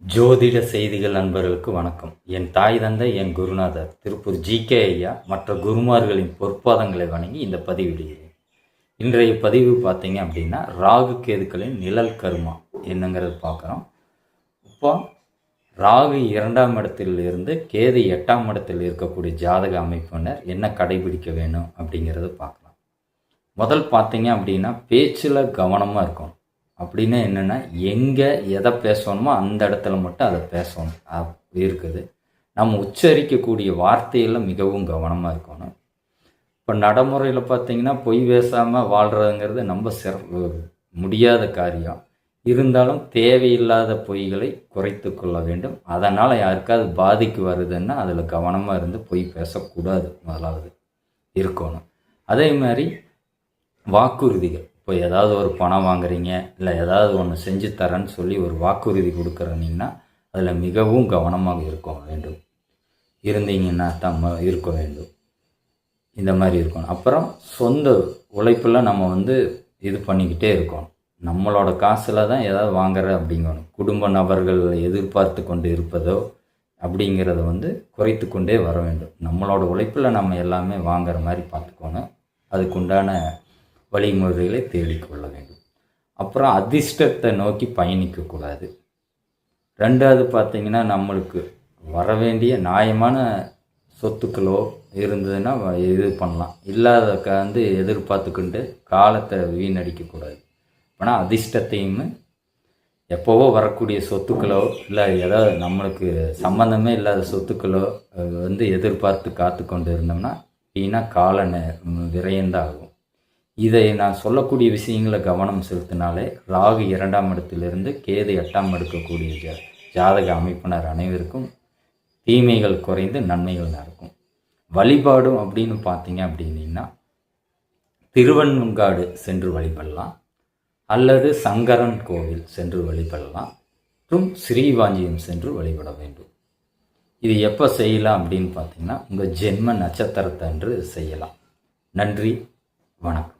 ஜோதிட செய்திகள் நண்பர்களுக்கு வணக்கம். என் தாய் தந்தை, என் குருநாதர் திருப்பூர் ஜி.கே. ஐயா மற்ற குருமார்களின் பொற்பாதங்களை வணங்கி இந்த பதிவிடுகிறேன். இன்றைய பதிவு பார்த்தீங்க அப்படின்னா ராகு கேதுக்களின் நிழல் கர்மா என்னங்கிறது பார்க்குறோம். இப்போ ராகு 2ஆம் இடத்தில் இருந்து கேது 8ஆம் இடத்தில் இருக்கக்கூடிய ஜாதக அமைப்பினர் என்ன கடைபிடிக்க வேணும் அப்படிங்கிறத பார்க்கலாம். முதல் பார்த்தீங்க அப்படின்னா பேச்சில் கவனமாக இருக்கணும். அப்படின்னா என்னென்னா, எங்கே எதை பேசணுமோ அந்த இடத்துல மட்டும் அதை பேசணும் இருக்குது. நம்ம உச்சரிக்கக்கூடிய வார்த்தையில் மிகவும் கவனமாக இருக்கணும். இப்போ நடைமுறையில் பார்த்திங்கன்னா பொய் பேசாமல் வாழ்கிறதுங்கிறது நம்ம முடியாத காரியம். இருந்தாலும் தேவையில்லாத பொய்களை குறைத்து கொள்ள வேண்டும். அதனால் யாருக்காவது பாதிக்கு வருதுன்னா அதில் கவனமாக இருந்து பொய் பேசக்கூடாது. முதலாவது இருக்கணும். அதே மாதிரி வாக்குறுதிகள், இப்போ ஏதாவது ஒரு பணம் வாங்குறீங்க, இல்லை ஏதாவது ஒன்று செஞ்சு தரேன்னு சொல்லி ஒரு வாக்குறுதி கொடுக்குறீங்கன்னா அதில் மிகவும் கவனமாக இருந்தீங்கன்னா இருக்க வேண்டும். இந்த மாதிரி இருக்கணும். அப்புறம் சொந்த உழைப்பில் நம்ம இது பண்ணிக்கிட்டே இருக்கணும். நம்மளோட காசில் தான் ஏதாவது வாங்குற அப்படிங்கணும். குடும்ப நபர்கள் எதிர்பார்த்து கொண்டு இருப்பதோ அப்படிங்கிறத குறைத்து கொண்டே வர வேண்டும். நம்மளோட உழைப்பில் நம்ம எல்லாமே வாங்குற மாதிரி பார்த்துக்கணும். அதுக்குண்டான வழிமுறைகளை தேடிக்கொள்ள வேண்டும். அப்புறம் அதிர்ஷ்டத்தை நோக்கி பயணிக்கக்கூடாது. ரெண்டாவது பார்த்திங்கன்னா, நம்மளுக்கு வர வேண்டிய நியாயமான சொத்துக்களோ இருந்ததுன்னா இது பண்ணலாம். இல்லாத எதிர்பார்த்துக்கிண்டு காலத்தை வீணடிக்கக்கூடாது. ஆனால் அதிர்ஷ்டத்தையும் எப்போவோ வரக்கூடிய சொத்துக்களோ இல்லை ஏதாவது நம்மளுக்கு சம்மந்தமே இல்லாத சொத்துக்களோ எதிர்பார்த்து காத்து கொண்டு இருந்தோம்னா வீணாக கால விரயந்தான் ஆகும். இதை நான் சொல்லக்கூடிய விஷயங்களை கவனம் செலுத்தினாலே ராகு 2ஆம் இடத்திலிருந்து கேது 8ஆம் எடுக்கக்கூடிய ஜாதக அமைப்பினர் அனைவருக்கும் தீமைகள் குறைந்து நன்மைகள் நடக்கும். வழிபாடும் அப்படின்னு பார்த்தீங்க அப்படின்னா திருவெண்காடு சென்று வழிபடலாம், அல்லது சங்கரன் கோவில் சென்று வழிபடலாம், மற்றும் ஸ்ரீவாஞ்சியம் சென்று வழிபட வேண்டும். இது எப்போ செய்யலாம் அப்படின்னு பார்த்தீங்கன்னா உங்கள் ஜென்ம நட்சத்திரத்தை அன்று செய்யலாம். நன்றி, வணக்கம்.